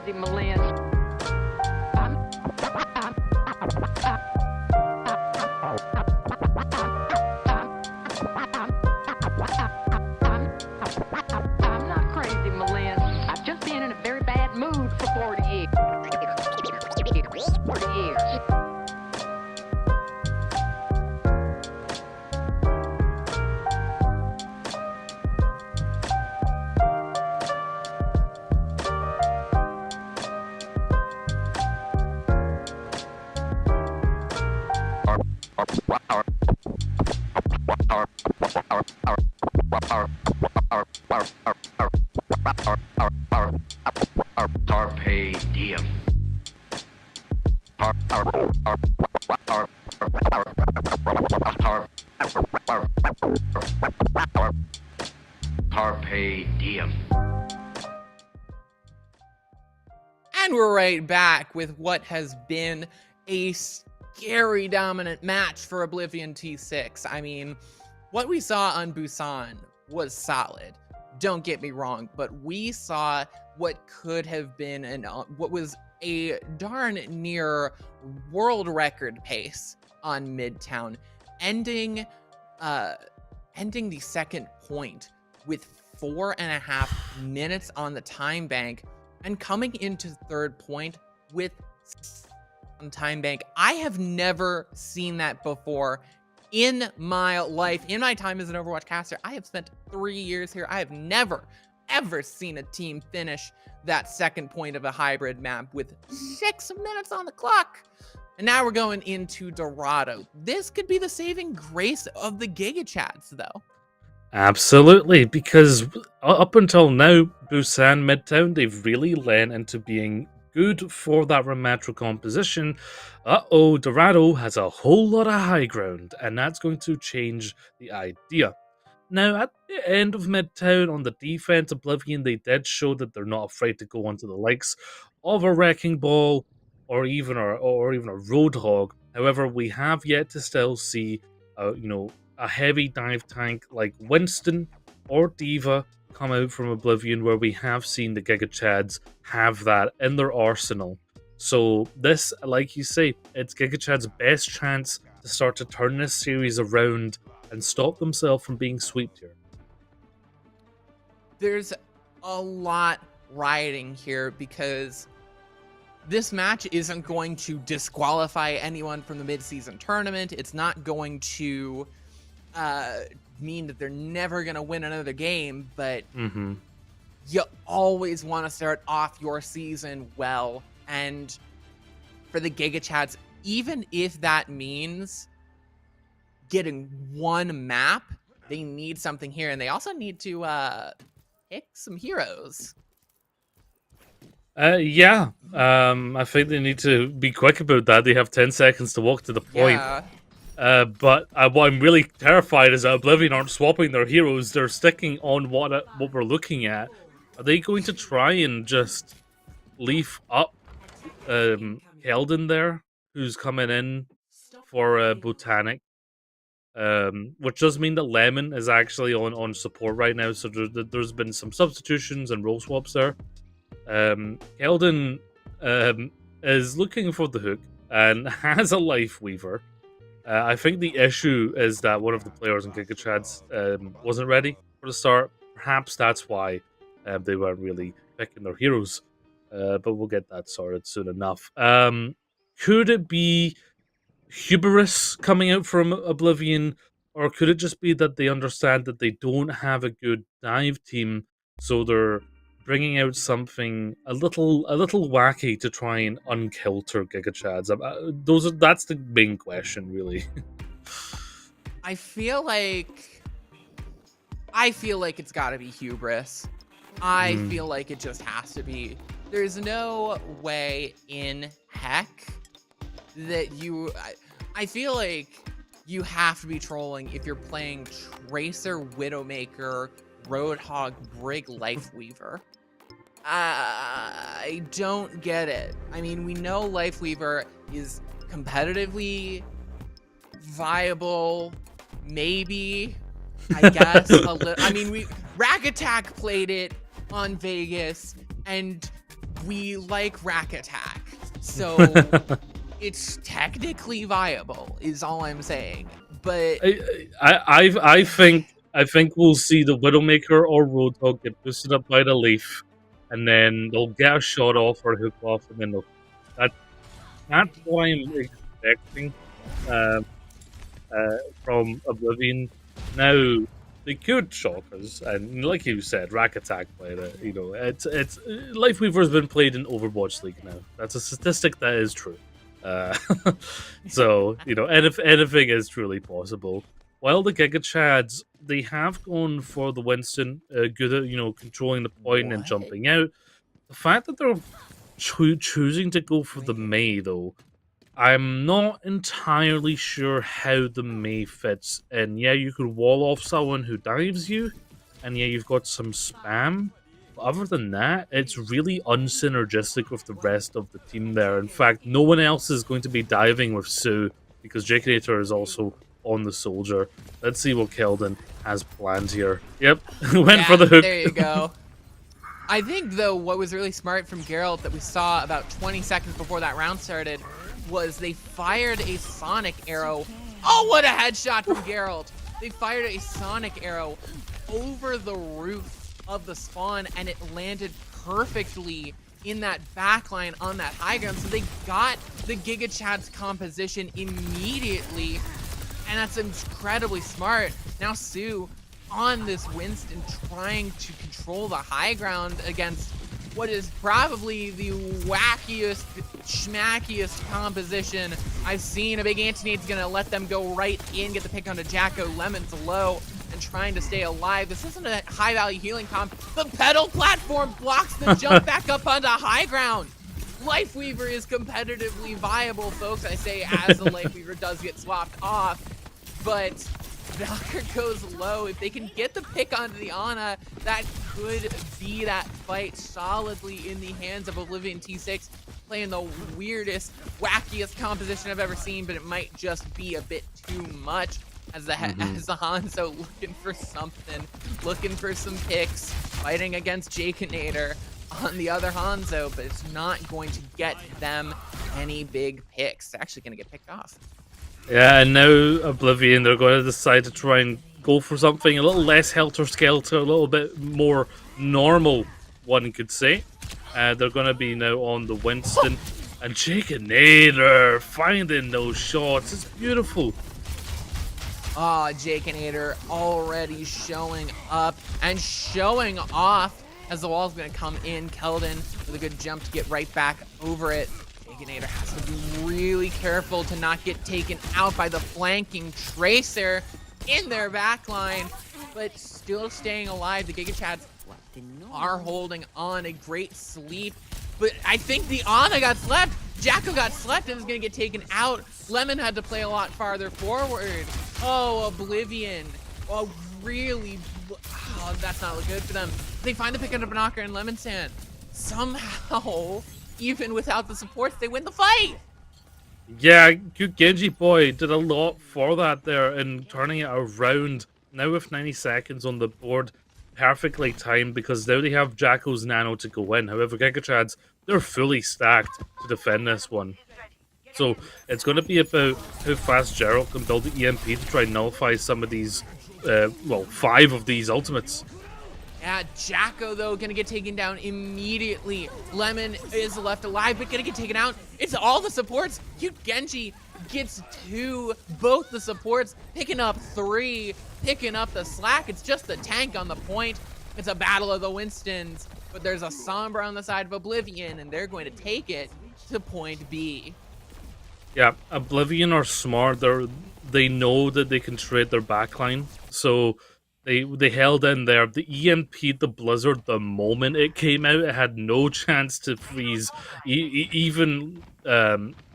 crazy, Malin. I'm not crazy, Malin. I've just been in a very bad mood for 40 years. 40 years. Carpe diem. Carpe diem. And we're right back with what has been a scary dominant match for Oblivion T6. I mean, what we saw on Busan was solid. Don't get me wrong, but we saw what could have been what was a darn near world record pace on Midtown, ending the second point with 4.5 minutes on the time bank, and coming into third point with on time bank. I have never seen that before in my life. In my time as an Overwatch caster, I have spent 3 years here. I have never, ever seen a team finish that second point of a hybrid map with 6 minutes on the clock. And now we're going into Dorado. This could be the saving grace of the Giga Chads, though. Absolutely, because up until now, Busan Midtown, they've really lent into being good for that rematch composition. Dorado has a whole lot of high ground, and that's going to change the idea. Now, at the end of Midtown, on the defense, Oblivion, they did show that they're not afraid to go onto the likes of a Wrecking Ball or even a Roadhog. However, we have yet to still see, a heavy dive tank like Winston or Diva come out from Oblivion, where we have seen the Giga Chads have that in their arsenal. So this, like you say, it's Giga Chad's best chance to start to turn this series around and stop themselves from being swept here. There's a lot riding here because this match isn't going to disqualify anyone from the mid-season tournament. It's not going to mean that they're never going to win another game, but you always want to start off your season well. And for the Giga Chads, even if that means getting one map, they need something here. And they also need to pick some heroes. I think they need to be quick about that. They have 10 seconds to walk to the point. Yeah. But what I'm really terrified is that Oblivion aren't swapping their heroes. They're sticking on what we're looking at. Are they going to try and just leaf up Keldon there, who's coming in for Botanic? Which does mean that Lemon is actually on support right now, so there's been some substitutions and role swaps there. Keldon is looking for the hook and has a Life Weaver. I think the issue is that one of the players in Giga Chads wasn't ready for the start. Perhaps that's why they weren't really picking their heroes. But we'll get that sorted soon enough. Could it be hubris coming out from Oblivion, or could it just be that they understand that they don't have a good dive team, so they're bringing out something a little wacky to try and unkilter Giga Chads? That's the main question, really. I feel like it's got to be hubris. I feel like it just has to be. There's no way in heck that you. I feel like you have to be trolling if you're playing Tracer, Widowmaker, Roadhog, Brig, Life Weaver. I don't get it. I mean, we know Life Weaver is competitively viable, maybe. I guess a little. I mean, Rack Attack played it on Vegas, and we like rack attack, so it's technically viable, is all I'm saying. But I think we'll see the Widowmaker or Roadhog get boosted up by the Leaf, and then they'll get a shot off or hook off, and then that that's what I'm expecting um, from Oblivion. Now they could shock us, and like you said, rack attack by the it's Lifeweaver's been played in Overwatch League now. That's a statistic that is true. Uh, so anything is truly possible. While the Giga Chads, they have gone for the Winston, good at controlling the point and jumping out. The fact that they're choosing to go for the Mei, though, I'm not entirely sure how the Mei fits. And yeah, you could wall off someone who dives you, and yeah, you've got some spam. But other than that, it's really unsynergistic with the rest of the team there. In fact, no one else is going to be diving with Sue, because Jakinator is also on the soldier. Let's see what Keldon has planned here. Yep, went for the hook. There you go. I think, though, what was really smart from Geralt that we saw about 20 seconds before that round started was they fired a sonic arrow. Oh, what a headshot from Geralt! They fired a sonic arrow over the roof of the spawn, and it landed perfectly in that backline on that high ground. So they got the Giga Chad's composition immediately, and that's incredibly smart. Now Sue on this Winston trying to control the high ground against what is probably the wackiest, schmackiest composition I've seen. A big Antonie's gonna let them go right in, get the pick onto Jacko. Lemon's low and trying to stay alive. This isn't a high value healing comp. The pedal platform blocks the jump back up onto high ground. Lifeweaver is competitively viable, folks. I say as the Lifeweaver does get swapped off, but Valkyr goes low. If they can get the pick onto the Ana, that could be that fight solidly in the hands of Oblivion T6, playing the weirdest, wackiest composition I've ever seen, but it might just be a bit too much as the Hanzo looking for something, looking for some picks, fighting against Jakinator on the other Hanzo, but it's not going to get them any big picks. They're actually going to get picked off. Yeah, and now Oblivion, they're going to decide to try and go for something a little less helter-skelter, a little bit more normal, one could say. They're going to be now on the Winston, and Jakinator finding those shots. It's beautiful. Oh, Jakinator already showing up and showing off as the wall's going to come in. Keldon with a good jump to get right back over it. Jakinator has to be really careful to not get taken out by the flanking Tracer in their backline, but still staying alive. The Giga Chads are holding on. A great sleep, but I think the Ana got slept. Jacko got slept and was going to get taken out. Lemon had to play a lot farther forward. Oh, Oblivion. Oh, really? Oh, that's not good for them. They find the pick up Knocker and Lemon Sand. Somehow, even without the supports, they win the fight. Yeah, good Genji boy did a lot for that there and turning it around. Now with 90 seconds on the board, perfectly timed because now they have Jacko's Nano to go in. However, Giga Chads, they're fully stacked to defend this one. So it's going to be about how fast Gerald can build the EMP to try and nullify some of these, 5 of these ultimates. Yeah, Jacko, though, gonna get taken down immediately. Lemon is left alive, but gonna get taken out. It's all the supports. Cute Genji gets 2, both the supports, picking up 3, picking up the slack. It's just the tank on the point. It's a battle of the Winstons, but there's a Sombra on the side of Oblivion, and they're going to take it to point B. Yeah, Oblivion are smart. They know that they can trade their backline, so they held in there. The EMP'd the Blizzard the moment it came out. It had no chance to freeze. Even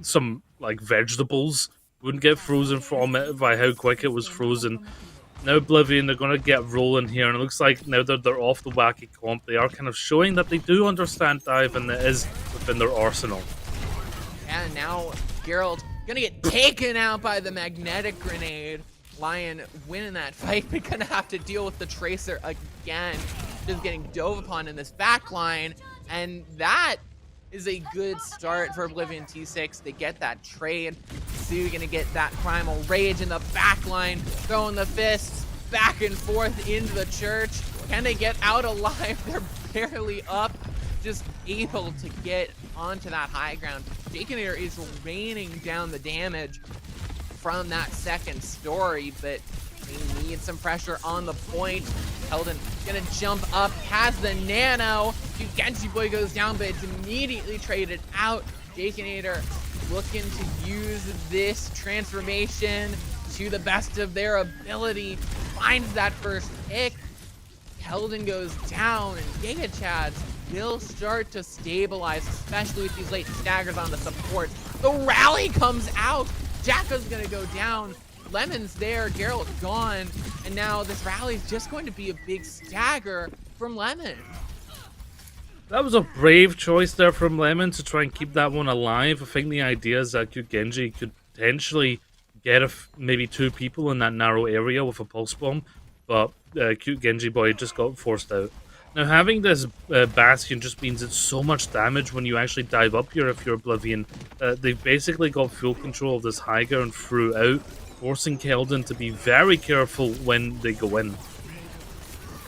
some like vegetables wouldn't get frozen from it by how quick it was frozen. Now Oblivion, they're going to get rolling here, and it looks like now that they're off the wacky comp, they are kind of showing that they do understand dive, and it is within their arsenal. And now Geralt gonna get taken out by the magnetic grenade. Lion winning that fight, but gonna have to deal with the Tracer again. Just getting dove upon in this back line, and that is a good start for Oblivion T6. They get that trade. Sue gonna get that Primal Rage in the back line, throwing the fists back and forth into the church. Can they get out alive? They're barely up, just able to get onto that high ground. Jaconator is raining down the damage from that second story, but they need some pressure on the point. Keldon gonna jump up, has the nano. Genji Boy goes down, but it's immediately traded out. Jaconator looking to use this transformation to the best of their ability. Finds that first pick. Keldon goes down, and Giga Chads will start to stabilize, especially with these late staggers on the support. The rally comes out. Jacko's gonna go down. Lemon's there, Geralt's gone, and now this rally is just going to be a big stagger from Lemon. That was a brave choice there from Lemon to try and keep that one alive. I think the idea is that Genji could potentially get maybe 2 people in that narrow area with a pulse bomb, but cute Genji Boy just got forced out. Now, having this Bastion just means it's so much damage when you actually dive up here if you're Oblivion. They've basically got full control of this high ground throughout, forcing Keldon to be very careful when they go in.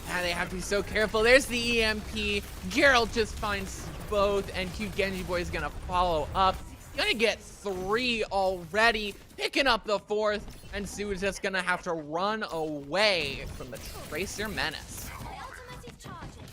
Yeah, they have to be so careful. There's the EMP. Geralt just finds both, and cute Genji Boy is gonna follow up. Gonna get 3 already, picking up the 4th, and Sue is just gonna have to run away from the Tracer Menace.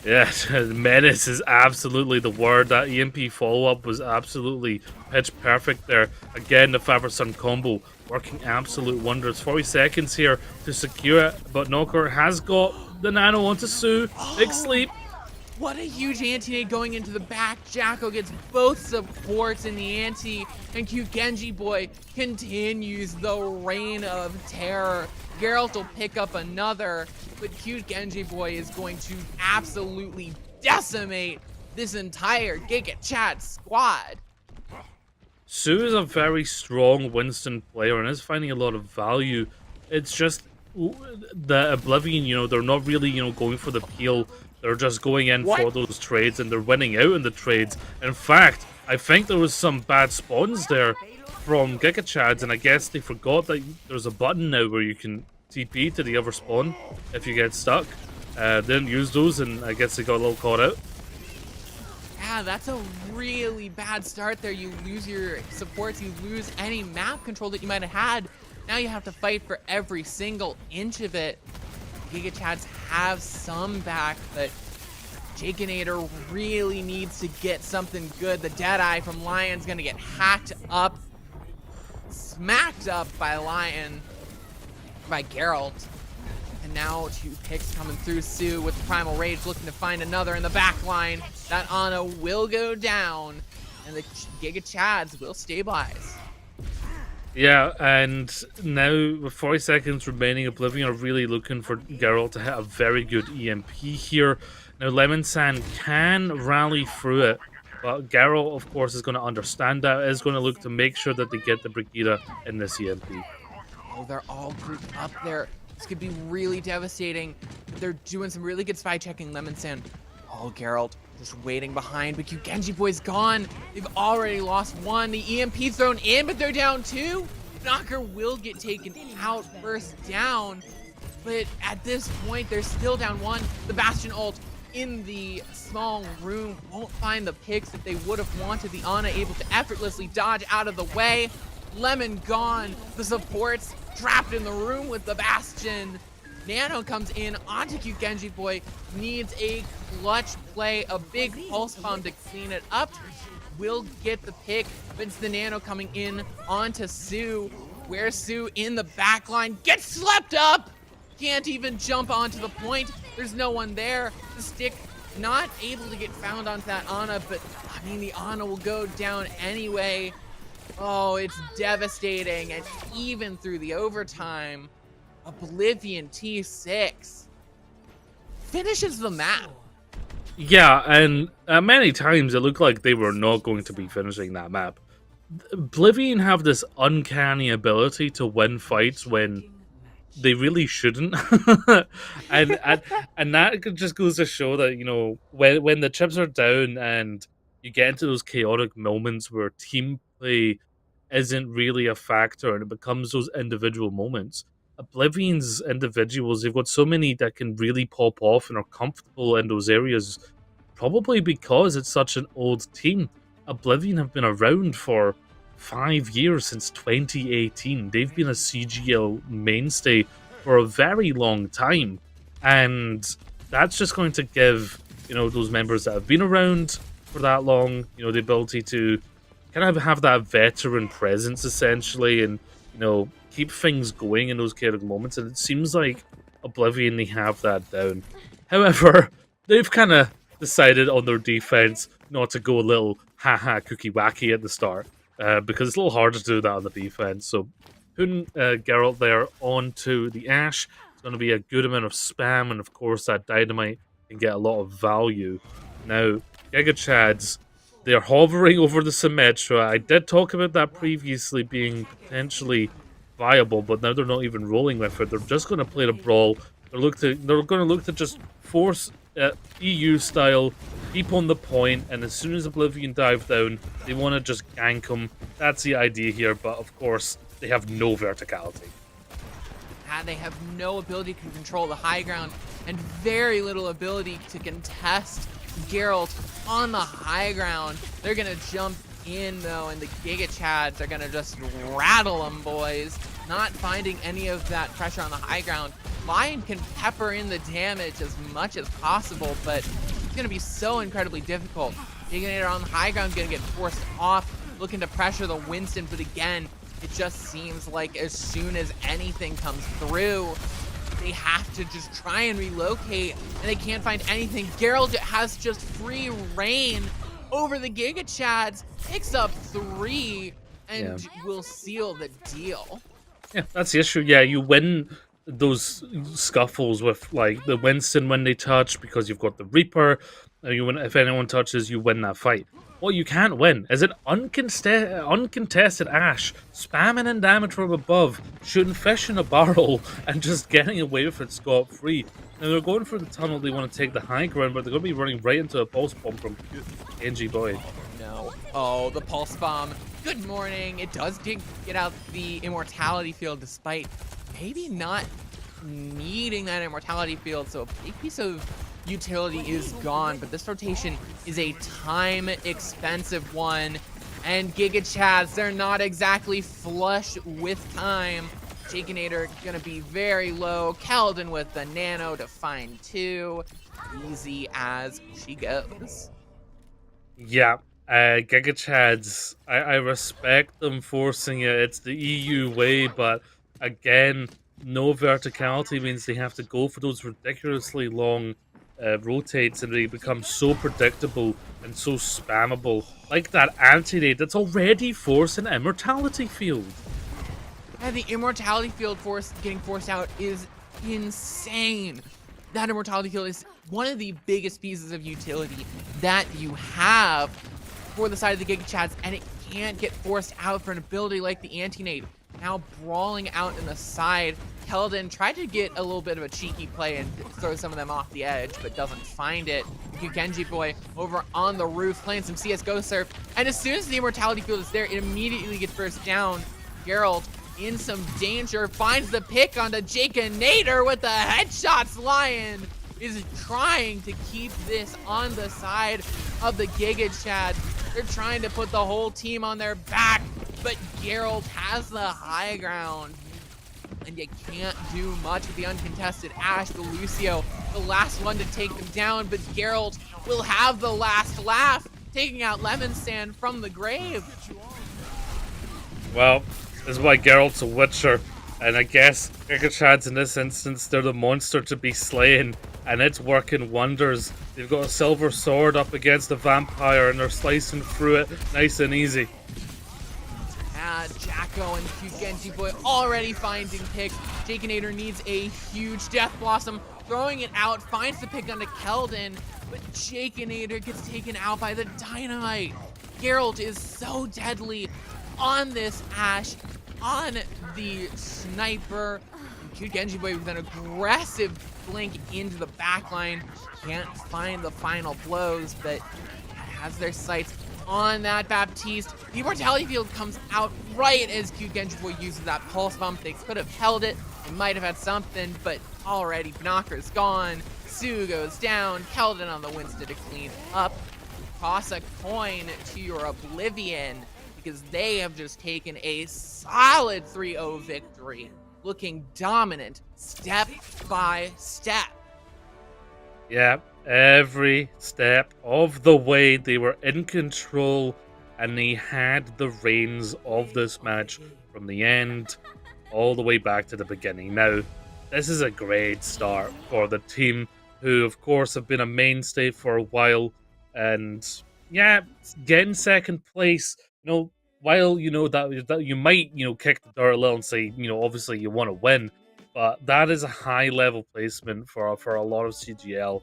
Yes, menace is absolutely the word. That EMP follow-up was absolutely pitch perfect there. Again, the Faberson combo working absolute wonders. 40 seconds here to secure it, but Knocker has got the nano onto Sue. Big sleep. What a huge anti-nade going into the back. Jacko gets both supports in the anti, and cute Genji Boy continues the reign of terror. Geralt will pick up another, but cute Genji Boy is going to absolutely decimate this entire Giga Chat squad. Sue is a very strong Winston player and is finding a lot of value. It's just the Oblivion, they're not really, going for the peel. They're just going in for those trades, and they're winning out in the trades. In fact, I think there was some bad spawns there from Giga Chads, and I guess they forgot that there's a button now where you can TP to the other spawn if you get stuck. Didn't use those, and I guess they got a little caught out. Yeah, that's a really bad start there. You lose your supports, you lose any map control that you might have had. Now you have to fight for every single inch of it. Giga Chads have some back, but Jaconator really needs to get something good. The Deadeye from Lion's gonna get hacked up, smacked up by Geralt. And now 2 picks coming through. Sue with the Primal Rage looking to find another in the back line. That Ana will go down, and the Giga Chads will stabilize. Yeah, and now with 40 seconds remaining, Oblivion are really looking for Geralt to hit a very good EMP here. Now, Lemon San can rally through it, but Geralt, of course, is going to understand that, is going to look to make sure that they get the Brigida in this EMP. Oh, they're all grouped up there. This could be really devastating. They're doing some really good spy checking, Lemon San. Oh, Geralt just waiting behind, but cute Genji Boy's gone. They've already lost 1. The EMP thrown in, but they're down 2. Knocker will get taken out first down, but at this point, they're still down 1. The Bastion ult in the small room won't find the picks that they would have wanted. The Ana able to effortlessly dodge out of the way. Lemon gone. The supports trapped in the room with the Bastion. Nano comes in onto cute Genji Boy, needs a clutch play, a big pulse bomb to clean it up. Will get the pick, but it's the Nano coming in onto Sue. Where's Sue in the back line? Gets swept up! Can't even jump onto the point. There's no one there. The stick not able to get found onto that Ana, but I mean, the Ana will go down anyway. Oh, it's devastating. And even through the overtime, Oblivion T6 finishes the map. Yeah, and many times it looked like they were not going to be finishing that map. Oblivion have this uncanny ability to win fights when they really shouldn't. and that just goes to show that, when the chips are down and you get into those chaotic moments where team play isn't really a factor and it becomes those individual moments. Oblivion's individuals, they've got so many that can really pop off and are comfortable in those areas, probably because it's such an old team. Oblivion have been around for 5 years, since 2018. They've been a CGL mainstay for a very long time. And that's just going to give, those members that have been around for that long, the ability to kind of have that veteran presence essentially, and keep things going in those chaotic moments. And it seems like Oblivion, they have that down. However, they've kind of decided on their defense not to go a little haha cookie wacky at the start, because it's a little hard to do that on the defense. So putting Geralt there onto the Ashe, it's going to be a good amount of spam, and of course that dynamite can get a lot of value. Now, Giga Chads, they're hovering over the Symmetra. I did talk about that previously being potentially viable, but now they're not even rolling with it. They're just going to play the brawl. They're going to look to just force EU style, keep on the point, and as soon as Oblivion dive down, they want to just gank them. That's the idea here, but of course, they have no verticality. They have no ability to control the high ground and very little ability to contest Geralt on the high ground. They're gonna jump in though, and the Giga Chads are gonna just rattle them, boys. Not finding any of that pressure on the high ground. Lion can pepper in the damage as much as possible, but it's gonna be so incredibly difficult. Giga on the high ground gonna get forced off, looking to pressure the Winston, but again, it just seems like as soon as anything comes through, they have to just try and relocate, and they can't find anything. Geralt has just free reign over the Giga Chads, picks up 3, and will seal the deal. Yeah, that's the issue. Yeah, you win those scuffles with like the Winston when they touch, because you've got the Reaper. You win, if anyone touches, you win that fight. What you can't win is an uncontested Ashe, spamming in damage from above, shooting fish in a barrel, and just getting away with it scot-free. Now they're going for the tunnel, they want to take the high ground, but they're going to be running right into a pulse bomb from NG Boy. No. Oh, the pulse bomb. Good morning. It does get out the immortality field, despite maybe not needing that immortality field, so a big piece of utility is gone, but this rotation is a time expensive one, and Giga Chads, they're not exactly flush with time. Jakinator gonna be very low. Keldon with the nano to find 2. Easy as she goes. Yeah, Giga Chads, I respect them forcing it. It's the EU way, but again, no verticality means they have to go for those ridiculously long rotates, and they become so predictable and so spammable. Like that anti-nade that's already forced an immortality field. Yeah, the immortality field getting forced out is insane. That immortality field is one of the biggest pieces of utility that you have for the side of the Giga Chads, and it can't get forced out for an ability like the anti-nade. Now brawling out in the side, Keldon tried to get a little bit of a cheeky play and throw some of them off the edge, but doesn't find it. Genji Boy over on the roof playing some CSGO surf, and as soon as the immortality field is there, it immediately gets burst down. Geralt in some danger, finds the pick onto Jakinator with the headshots. Lion is trying to keep this on the side of the Giga Chad. They're trying to put the whole team on their back, but Geralt has the high ground, and you can't do much with the uncontested Ashe. The Lucio, the last one to take them down, but Geralt will have the last laugh, taking out Lemon Sand from the grave. Well, this is why Geralt's a Witcher, and I guess Giga Chads in this instance, they're the monster to be slain, and it's working wonders. They've got a silver sword up against a vampire, and they're slicing through it nice and easy. Jacko and Genji Boy already finding picks. Jakinator needs a huge Death Blossom, throwing it out, finds the pick onto Keldon, but Jakinator gets taken out by the dynamite. Geralt is so deadly on this Ashe, on the sniper. Cute Genji Boy with an aggressive blink into the backline. Can't find the final blows, but has their sights on that Baptiste. The Immortality Field comes out right as Cute Genji Boy uses that Pulse Bomb. They could have held it. They might have had something, but already Knocker's gone. Sue goes down. Keldon on the Winston to clean up. Toss a coin to your Oblivion because they have just taken a solid 3-0 victory, looking dominant step by step. Yeah, every step of the way they were in control and they had the reins of this match from the end all the way back to the beginning. Now, this is a great start for the team who, of course, have been a mainstay for a while. And yeah, getting second place, while that you might, kick the dirt a little and say, obviously you want to win, but that is a high level placement for a lot of CGL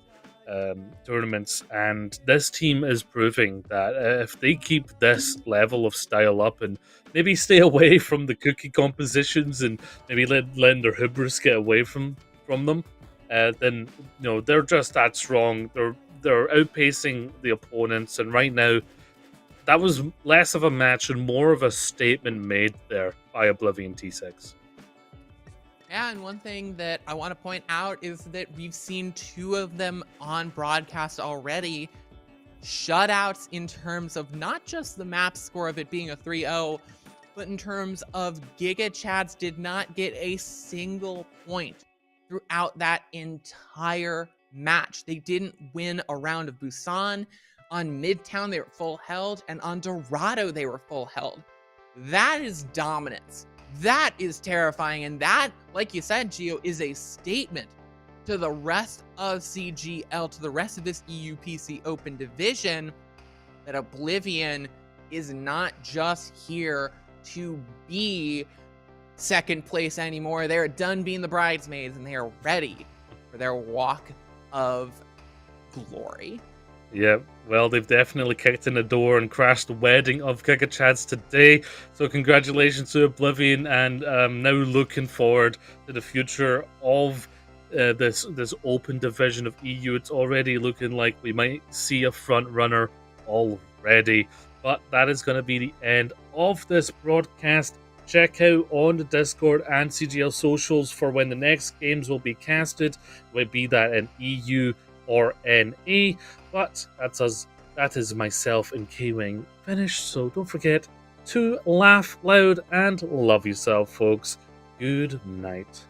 tournaments, and this team is proving that if they keep this level of style up and maybe stay away from the cookie compositions and maybe letting their hubris get away from them, then they're just that strong. They're outpacing the opponents, and right now that was less of a match and more of a statement made there by Oblivion T6. Yeah, and one thing that I want to point out is that we've seen 2 of them on broadcast already. Shutouts in terms of not just the map score of it being a 3-0, but in terms of Giga Chads did not get a single point throughout that entire match. They didn't win a round of Busan. On Midtown, they were full held, and on Dorado, they were full held. That is dominance. That is terrifying, and that, like you said, Gio, is a statement to the rest of CGL, to the rest of this EUPC Open Division, that Oblivion is not just here to be second place anymore. They're done being the bridesmaids, and they are ready for their walk of glory. Yeah, well, they've definitely kicked in the door and crashed the wedding of Giga Chads today. So congratulations to Oblivion, and now looking forward to the future of this open division of EU. It's already looking like we might see a front runner already. But that is going to be the end of this broadcast. Check out on the Discord and CGL socials for when the next games will be casted, whether be that in EU or NA. But that is myself and K-Wing finished. So don't forget to laugh loud and love yourself, folks. Good night.